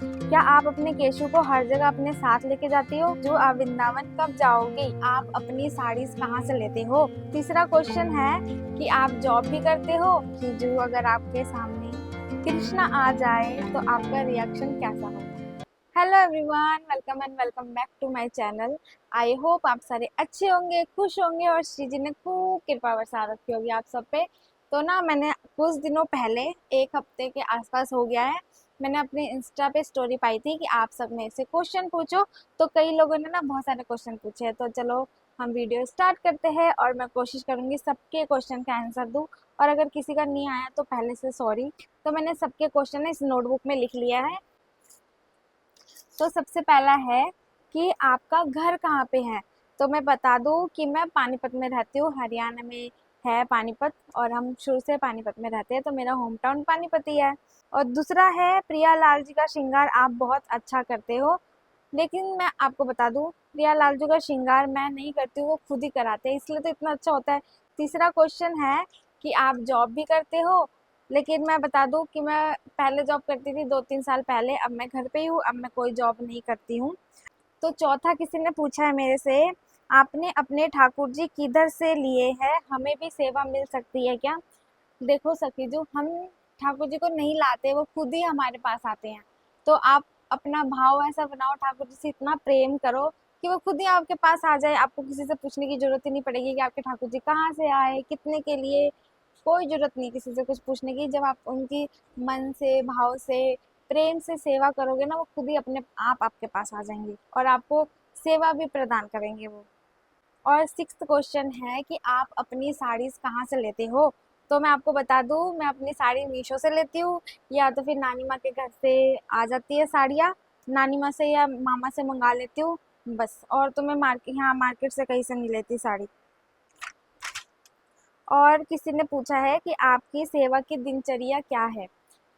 क्या आप अपने केशु को हर जगह अपने साथ लेके जाती हो? जो आप वृंदावन कब जाओगी? आप अपनी साड़ीज कहाँ से लेते हो? तीसरा क्वेश्चन है कि आप जॉब भी करते हो कि जो अगर आपके सामने कृष्णा आ जाए तो आपका रिएक्शन कैसा होगा? Hello everyone, welcome and welcome back to my channel. I hope आप सारे अच्छे होंगे, खुश होंगे और श्री जी ने खूब कृपा बरसा रखी होगी आप सब पे। तो ना मैंने कुछ दिनों पहले, एक हफ्ते के आसपास हो गया है, मैंने अपने इंस्टा पे स्टोरी पाई थी कि आप सब में से क्वेश्चन पूछो। तो कई लोगों ने ना बहुत सारे क्वेश्चन पूछे हैं। तो चलो हम वीडियो स्टार्ट करते हैं और मैं कोशिश करूंगी सबके क्वेश्चन का आंसर दूं। और अगर किसी का नहीं आया तो पहले से सॉरी। तो मैंने सबके क्वेश्चन इस नोटबुक में लिख लिया है। तो सबसे पहला है कि आपका घर कहाँ पे है? तो मैं बता दूं कि मैं पानीपत में रहती हूँ, हरियाणा में है पानीपत, और हम शुरू से पानीपत में रहते हैं, तो मेरा होम टाउन पानीपत ही है। और दूसरा है, प्रिया लाल जी का श्रृंगार आप बहुत अच्छा करते हो। लेकिन मैं आपको बता दूं, प्रिया लाल जी का श्रृंगार मैं नहीं करती हूँ, वो खुद ही कराते हैं, इसलिए तो इतना अच्छा होता है। तीसरा क्वेश्चन है कि आप जॉब भी करते हो। लेकिन मैं बता दूं कि मैं पहले जॉब करती थी 2-3 साल पहले, अब मैं घर पे ही हूँ, अब मैं कोई जॉब नहीं करती हूँ। तो चौथा किसी ने पूछा है मेरे से, आपने अपने ठाकुर जी किधर से लिए हैं, हमें भी सेवा मिल सकती है क्या? देखो सखी जो, हम ठाकुर जी को नहीं लाते, वो खुद ही हमारे पास आते हैं। तो आप अपना भाव ऐसा बनाओ, ठाकुर जी से इतना प्रेम करो कि वो खुद ही आपके पास आ जाए। आपको किसी से पूछने की जरूरत ही नहीं पड़ेगी कि आपके ठाकुर जी कहाँ से आए, कितने के लिए। कोई जरूरत नहीं किसी से कुछ पूछने की। जब आप उनकी मन से, भाव से, प्रेम से सेवा करोगे ना, वो खुद ही अपने आप आपके पास आ जाएंगे और आपको सेवा भी प्रदान करेंगे वो। और सिक्स्थ क्वेश्चन है कि आप अपनी साड़ीज कहाँ से लेते हो? तो मैं आपको बता दूं, मैं अपनी साड़ी मीशो से लेती हूँ, या तो फिर नानी माँ के घर से आ जाती है साड़ियाँ, नानी माँ से या मामा से मंगा लेती हूँ बस। और तो मैं मार्केट, यहाँ मार्केट से कहीं से नहीं लेती साड़ी। और किसी ने पूछा है कि आपकी सेवा की दिनचर्या क्या है?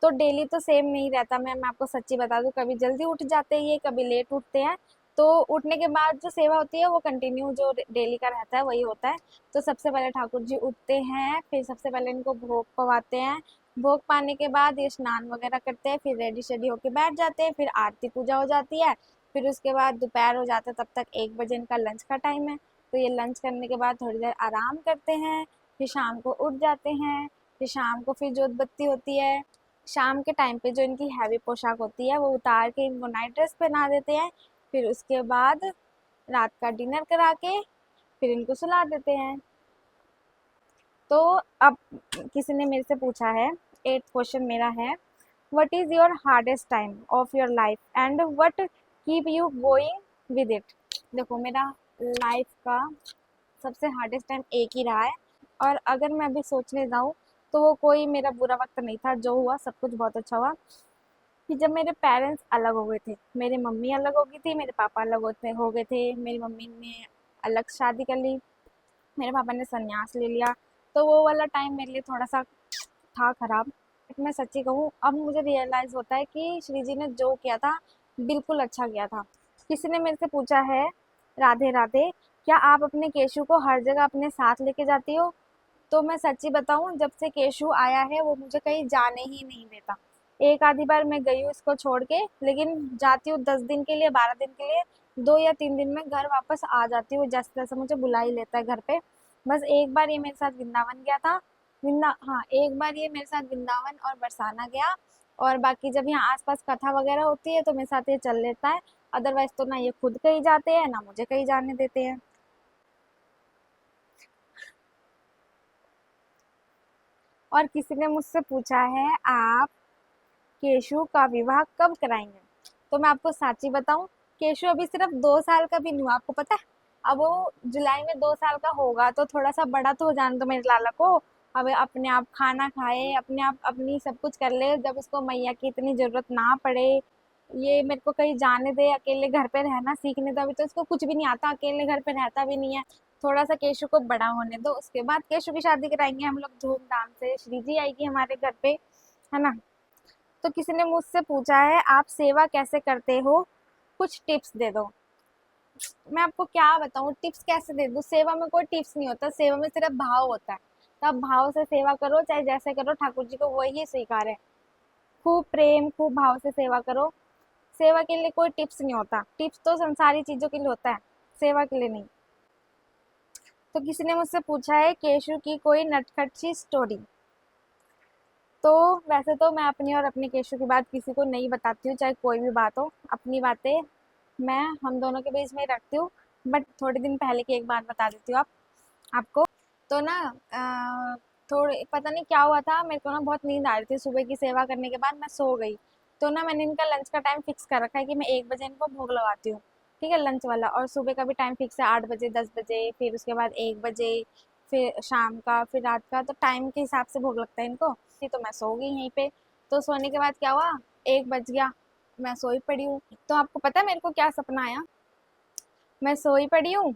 तो डेली तो सेम नहीं रहता। मैं आपको सच्ची बता दूं, कभी जल्दी उठ जाते हैं ये, कभी लेट उठते हैं। तो उठने के बाद जो सेवा होती है वो कंटिन्यू जो डेली का रहता है वही होता है। तो सबसे पहले ठाकुर जी उठते हैं, फिर सबसे पहले इनको भोग पवाते हैं। भोग पाने के बाद ये स्नान वगैरह करते हैं, फिर रेडी शेडी होके बैठ जाते हैं, फिर आरती पूजा हो जाती है। फिर उसके बाद दोपहर हो जाता है, तब तक 1 बजे इनका लंच का टाइम है। तो ये लंच करने के बाद थोड़ी देर आराम करते हैं, फिर शाम को उठ जाते हैं। फिर शाम को फिर जोत बत्ती होती है। शाम के टाइम पे जो इनकी हैवी पोशाक होती है वो उतार के इनको नाइट ड्रेस पहना देते हैं। फिर उसके बाद रात का डिनर करा के फिर इनको सुला देते हैं। तो अब किसी ने मेरे से पूछा है, 8th क्वेश्चन मेरा है, what is your hardest time of your life and what keep you going with it? देखो, मेरा लाइफ का सबसे हार्डेस्ट टाइम एक ही रहा है। और अगर मैं अभी सोचने जाऊँ तो वो कोई मेरा बुरा वक्त नहीं था। जो हुआ सब कुछ बहुत अच्छा हुआ। कि जब मेरे पेरेंट्स अलग हो गए थे, मेरी मम्मी अलग हो गई थी, मेरे पापा अलग होते हो गए थे, मेरी मम्मी ने अलग शादी कर ली, मेरे पापा ने संन्यास ले लिया। तो वो वाला टाइम मेरे लिए थोड़ा सा था खराब। मैं सच्ची कहूँ, अब मुझे रियलाइज होता है कि श्री जी ने जो किया था बिल्कुल अच्छा किया था। किसी ने मेरे से पूछा है, राधे राधे, क्या आप अपने केशु को हर जगह अपने साथ लेके जाती हो? तो मैं सच्ची बताऊं, जब से केशु आया है वो मुझे कहीं जाने ही नहीं देता। एक आधी बार मैं गई हूँ इसको छोड़ के, लेकिन जाती हूँ 10 दिन के लिए, 12 दिन के लिए, 2 या 3 दिन में घर वापस आ जाती हूँ। जैसे तैसे मुझे बुला ही लेता है घर पे। बस एक बार ये मेरे साथ वृंदावन गया था। हाँ, एक बार ये मेरे साथ वृंदावन और बरसाना गया। और बाकी जब यहाँ आसपास कथा वगैरह होती है तो मेरे साथ ये चल लेता है। अदरवाइज तो ना ये खुद कहीं जाते हैं ना मुझे कहीं जाने देते हैं। और किसी ने मुझसे पूछा है, आप केशु का विवाह कब कराएंगे? तो मैं आपको साची बताऊं, केशु अभी सिर्फ 2 साल का भी नहीं हुआ, आपको पता है? अब वो जुलाई में 2 साल का होगा, तो थोड़ा सा बड़ा तो हो जाने दो मेरे लाला को। अब अपने आप खाना खाए, अपने आप अपनी सब कुछ कर ले, जब उसको मैया की इतनी जरूरत ना पड़े। ये मेरे को कहीं जाने दे, अकेले घर पे रहना सीखने दो। अभी तो इसको कुछ भी नहीं आता, अकेले घर पे रहता भी नहीं है। थोड़ा सा केशु को बड़ा होने दो, उसके बाद केशु की शादी कराएंगे हम लोग धूमधाम से। श्री जी आएगी हमारे घर पे, है ना? तो किसी ने मुझसे पूछा है, आप सेवा कैसे करते हो, कुछ टिप्स दे दो। मैं आपको क्या बताऊं, टिप्स कैसे दे दूं? सेवा में कोई टिप्स नहीं होता, सेवा में सिर्फ भाव होता है। तो आप भाव से सेवा करो, चाहे जैसे करो, ठाकुर जी को वही स्वीकार है। खूब प्रेम, खूब भाव से सेवा करो। सेवा के लिए कोई टिप्स नहीं होता, टिप्स तो संसारी चीज़ों के लिए होता है, सेवा के लिए नहीं। तो किसी ने मुझसे पूछा है केशु की कोई नटखट सी स्टोरी। तो वैसे तो मैं अपनी और अपने केशु की बात किसी को नहीं बताती हूँ, चाहे कोई भी बात हो, अपनी बातें मैं हम दोनों के बीच में रखती हूँ। बट थोड़े दिन पहले की एक बात बता देती हूँ आपको। तो ना थोड़े पता नहीं क्या हुआ था, मेरे को ना बहुत नींद आ रही थी, सुबह की सेवा करने के बाद मैं सो गई। तो ना मैंने इनका लंच का टाइम फिक्स कर रखा है कि मैं 1 बजे इनको भोग लगाती हूँ, ठीक है, लंच वाला। और सुबह का भी टाइम फिक्स है, 8 बजे, 10 बजे, फिर उसके बाद 1 बजे, फिर शाम का, फिर रात का। तो टाइम के हिसाब से भोग लगता है इनको। तो मैं सो गई यहीं पे। तो सोने के बाद क्या हुआ, 1 बज गया, मैं सोई पड़ी हूँ। तो आपको पता है मेरे को क्या सपना आया, मैं सोई पड़ी हूँ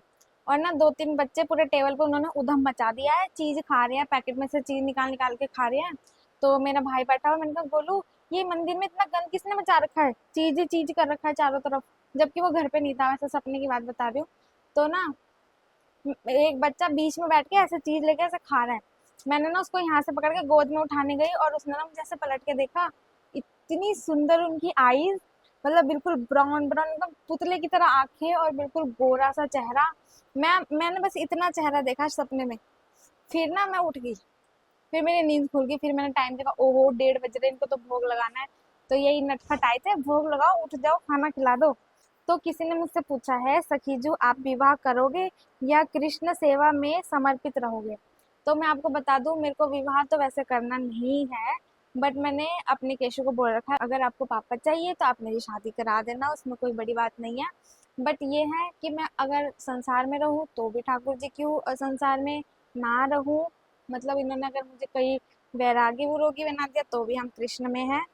और ना 2-3 बच्चे पूरे टेबल पे उन्होंने उधम मचा दिया है, चीज खा रहे हैं, पैकेट में से चीज निकाल निकाल के खा रहे हैं। तो मेरा भाई बैठा हुआ, मैंने कहा गोलू ये मंदिर में इतना गंद किसने मचा रखा है, चीज ही चीज कर रखा है चारों तरफ, जबकि वो घर पे नहीं था, वैसे सपने की बात बता रही हूँ। तो ना एक बच्चा बीच में बैठ के ऐसे चीज लेके ऐसे खा रहा है। मैंने ना उसको यहाँ से पकड़ के गोद में उठाने गई और उसने ना मुझे ऐसे पलट के देखा, इतनी सुंदर उनकी आईज, मतलब बिल्कुल ब्राउन ब्राउन, एकदम पुतले की तरह आंखें और बिल्कुल गोरा सा चेहरा। मैंने बस इतना चेहरा देखा सपने में। फिर ना मैं उठ गई, फिर मेरी नींद खुल गई, फिर मैंने टाइम देखा, ओहो 1:30 बज रहे, इनको तो भोग लगाना है। तो यही नटखट आए थे, भोग लगाओ, उठ जाओ, खाना खिला दो। तो किसी ने मुझसे पूछा है सखीजू आप विवाह करोगे या कृष्ण सेवा में समर्पित रहोगे। तो मैं आपको बता दूं, मेरे को विवाह तो वैसे करना नहीं है, बट मैंने अपने केशु को बोल रखा है अगर आपको पापा चाहिए तो आप मेरी शादी करा देना, उसमें कोई बड़ी बात नहीं है। बट ये है कि मैं अगर संसार में रहूं तो भी ठाकुर जी क्यों, और संसार में ना रहूं, मतलब इन्होंने अगर मुझे कहीं वैरागी रोगी बना दिया तो भी हम कृष्ण में हैं।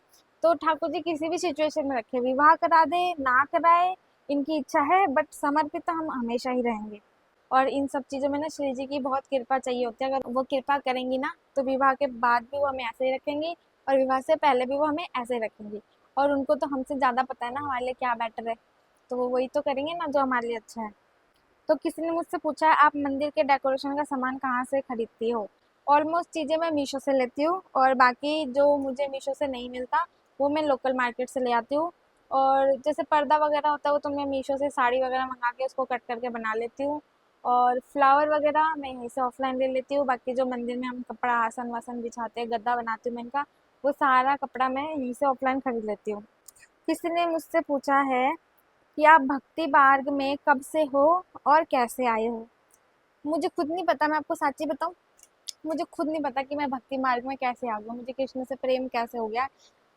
तो ठाकुर जी किसी भी सिचुएशन में रखे, विवाह करा दे ना कराए, इनकी इच्छा है, बट समर्पित तो हम हमेशा ही रहेंगे। और इन सब चीज़ों में ना श्री जी की बहुत कृपा चाहिए होती है, अगर वो कृपा करेंगी ना तो विवाह के बाद भी वो हमें ऐसे ही रखेंगी और विवाह से पहले भी वो हमें ऐसे ही रखेंगी। और उनको तो हमसे ज़्यादा पता है ना हमारे लिए क्या बेटर है, तो वो वही तो करेंगे ना जो हमारे लिए अच्छा है। तो किसी ने मुझसे पूछा है आप मंदिर के डेकोरेशन का सामान कहाँ से खरीदती हो। ऑलमोस्ट चीज़ें मैं मीशो से लेती हूँ, और बाकी जो मुझे मीशो से नहीं मिलता वो मैं लोकल मार्केट से ले आती हूँ। और जैसे पर्दा वगैरह होता है वो तो मैं मीशो से साड़ी वगैरह मंगा के उसको कट करके बना लेती हूँ। और फ्लावर वगैरह मैं यहीं से ऑफलाइन ले लेती हूँ। बाकी जो मंदिर में हम कपड़ा आसन वासन बिछाते हैं, गद्दा बनाती हूँ मैं इनका, वो सारा कपड़ा मैं यहीं से ऑफलाइन खरीद लेती हूँ। किसी ने मुझसे पूछा है कि आप भक्ति मार्ग में कब से हो और कैसे आए हो। मुझे खुद नहीं पता, मैं आपको सच्ची बताऊं, मुझे खुद नहीं पता कि मैं भक्ति मार्ग में कैसे आ गई, मुझे कृष्ण से प्रेम कैसे हो गया,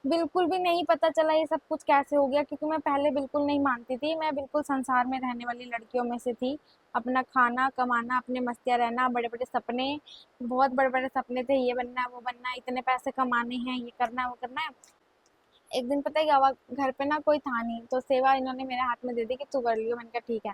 बिल्कुल भी नहीं पता चला ये सब कुछ कैसे हो गया। क्योंकि मैं पहले बिल्कुल नहीं मानती थी, मैं बिल्कुल संसार में रहने वाली लड़कियों में से थी, अपना खाना कमाना, अपने मस्तियाँ रहना, बड़े बड़े सपने, बहुत बड़े बड़े सपने थे, ये बनना है वो बनना है, इतने पैसे कमाने हैं, ये करना है वो करना है। एक दिन पता है क्या हुआ, घर पे ना कोई था नहीं, तो सेवा इन्होंने मेरे हाथ में दे दी कि तू कर लियो, मैंने कहा ठीक है।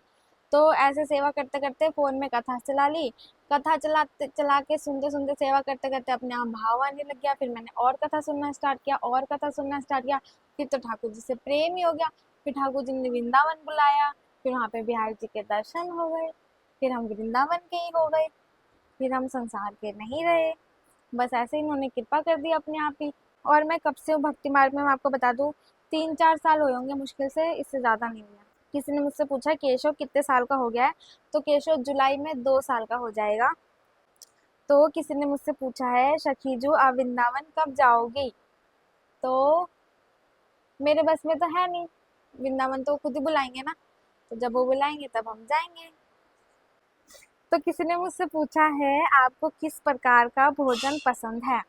तो ऐसे सेवा करते करते फोन में कथा चला ली, कथा चलाते चला के सुनते सुनते सेवा करते करते अपने आप भाव आने लग गया, फिर मैंने और कथा सुनना स्टार्ट किया, और कथा सुनना स्टार्ट किया, फिर तो ठाकुर जी से प्रेम ही हो गया। फिर ठाकुर जी ने वृंदावन बुलाया, फिर वहाँ पे बिहार जी के दर्शन हो गए, फिर हम वृंदावन के ही हो गए, फिर हम संसार के नहीं रहे। बस ऐसे ही इन्होंने कृपा कर दी अपने आप ही। और मैं कब से हूँ भक्ति मार्ग में, मैं आपको बता दूँ 3-4 साल हुए होंगे मुश्किल से, इससे ज़्यादा नहीं हुआ। किसी ने मुझसे पूछा केशव कितने साल का हो गया है, तो केशव जुलाई में 2 साल का हो जाएगा। तो किसी ने मुझसे पूछा है शकीजू आप वृंदावन कब जाओगी। तो मेरे बस में तो है नहीं, वृंदावन तो खुद ही बुलाएंगे ना, तो जब वो बुलाएंगे तब हम जाएंगे। तो किसी ने मुझसे पूछा है आपको किस प्रकार का भोजन पसंद है।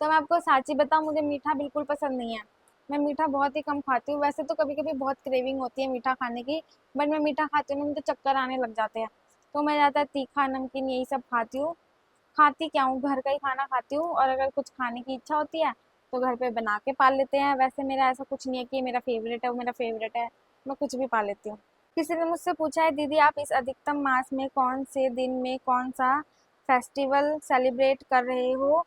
तो मैं आपको साची बताऊँ, मुझे मीठा बिल्कुल पसंद नहीं है, मैं मीठा बहुत ही कम खाती हूँ। वैसे तो कभी कभी बहुत क्रेविंग होती है मीठा खाने की, बट मैं मीठा खाती हूँ ना मुझे चक्कर आने लग जाते हैं। तो मैं ज़्यादा तीखा नमकीन यही सब खाती हूँ। खाती क्या हूँ, घर का ही खाना खाती हूँ, और अगर कुछ खाने की इच्छा होती है तो घर पे बना के पाल लेते हैं। वैसे मेरा ऐसा कुछ नहीं है कि मेरा फेवरेट है वो मेरा फेवरेट है, मैं कुछ भी पा लेती हूँ। किसी ने मुझसे पूछा है दीदी आप इस अधिकतम मास में कौन से दिन में कौन सा फेस्टिवल सेलिब्रेट कर रहे हो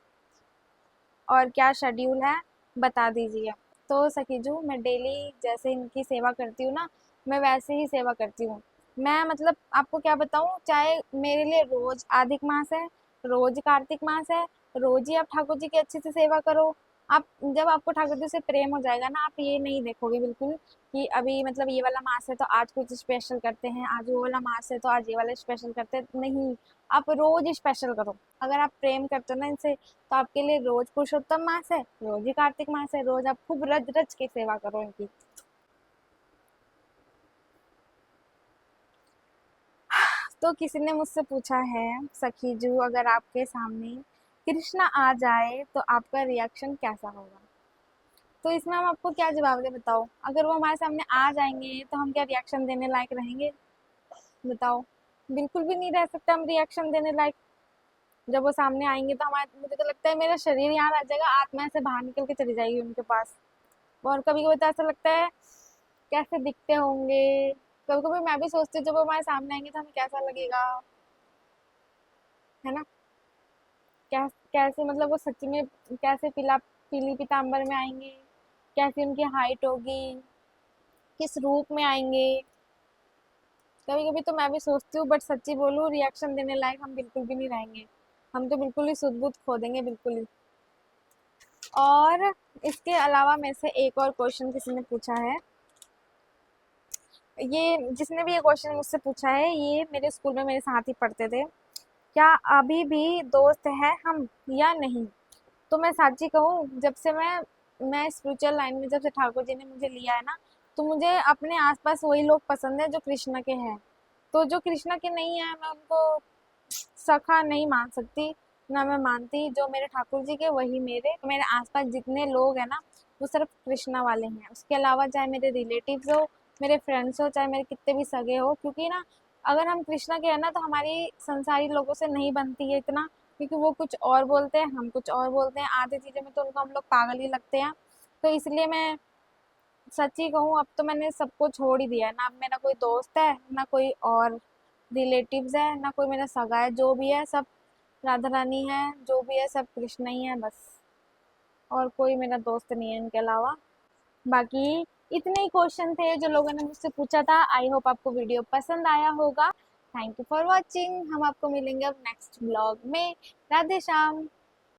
और क्या शेड्यूल है बता दीजिए। तो सखीजू मैं डेली जैसे इनकी सेवा करती हूँ ना, मैं वैसे ही सेवा करती हूँ। मैं मतलब आपको क्या बताऊँ, चाहे मेरे लिए रोज अधिक मास है, रोज कार्तिक मास है, रोज ही आप ठाकुर जी की अच्छे से सेवा करो, आप जब आपको ठाकुर जी से प्रेम हो जाएगा ना, आप ये नहीं देखोगे बिल्कुल कि अभी मतलब ये वाला मास है तो आज कुछ स्पेशल करते हैं, आज वो वाला मास है तो आज ये वाला स्पेशल करते हैं, नहीं। आप रोज स्पेशल करो। अगर आप प्रेम करते हो ना इनसे, तो आपके लिए रोज पुरुषोत्तम मास है, रोज ही कार्तिक मास है, रोज आप खूब रज रज के सेवा करो इनकी। तो किसी ने मुझसे पूछा है, सखी जू अगर आपके सामने कृष्णा आ जाए तो आपका रिएक्शन कैसा होगा? तो इसमें हम आपको क्या जवाब दे बताओ? अगर वो हमारे सामने आ जाएंगे तो हम क्या रिएक्शन देने लायक रहेंगे? बताओ। बिल्कुल भी नहीं रह सकते हम रिएक्शन देने लायक। जब वो सामने आएंगे तो हमारे, मुझे तो लगता है मेरा शरीर यहाँ रह जाएगा, आत्मा से बाहर निकल के चली जाएगी उनके पास। और कभी कभी तो ऐसा लगता है कैसे दिखते होंगे। कभी कभी मैं भी सोचती हूँ जब वो हमारे सामने आएंगे तो हमें कैसा लगेगा, है ना? कैसे मतलब वो सच्ची में कैसे पीली पीताम्बर में आएंगे, कैसी उनकी हाइट होगी, किस रूप में आएंगे। कभी कभी तो मैं भी सोचती हूँ, बट सच्ची बोलूँ रिएक्शन देने लायक हम बिल्कुल भी नहीं रहेंगे। हम तो बिल्कुल ही सुध बुध खो देंगे, बिल्कुल ही। और इसके अलावा मेरे से एक और क्वेश्चन किसी ने पूछा है। ये जिसने भी ये क्वेश्चन मुझसे पूछा है, ये मेरे स्कूल में मेरे साथ ही पढ़ते थे। क्या अभी भी दोस्त है हम या नहीं? तो मैं सच्ची कहूँ, जब से मैं स्पिरिचुअल लाइन में, जब से ठाकुर जी ने मुझे लिया है ना, तो मुझे अपने आसपास वही लोग पसंद है जो कृष्ण के हैं। तो जो कृष्ण के नहीं है मैं उनको सखा नहीं मान सकती, ना मैं मानती। जो मेरे ठाकुर जी के वही मेरे आसपास जितने लोग हैं ना, वो सिर्फ कृष्णा वाले हैं। उसके अलावा चाहे मेरे रिलेटिव्स हो, मेरे फ्रेंड्स हो, चाहे मेरे कितने भी सगे हो, क्योंकि ना अगर हम कृष्णा के हैं ना तो हमारी संसारी लोगों से नहीं बनती है इतना, क्योंकि वो कुछ और बोलते हैं, हम कुछ और बोलते हैं। आधी चीज़ों में तो उनको हम लोग पागल ही लगते हैं। तो इसलिए मैं सच्ची कहूँ, अब तो मैंने सबको छोड़ ही दिया है ना। अब मेरा कोई दोस्त है ना, कोई और रिलेटिव्स है ना, कोई मेरा सगा है। जो भी है सब राधा रानी है, जो भी है सब कृष्ण ही है बस। और कोई मेरा दोस्त नहीं है इनके अलावा। बाकी इतने ही क्वेश्चन थे जो लोगों ने मुझसे पूछा था। आई होप आपको वीडियो पसंद आया होगा। Thank you for watching. हम आपको मिलेंगे अब नेक्स्ट ब्लॉग में। राधे श्याम।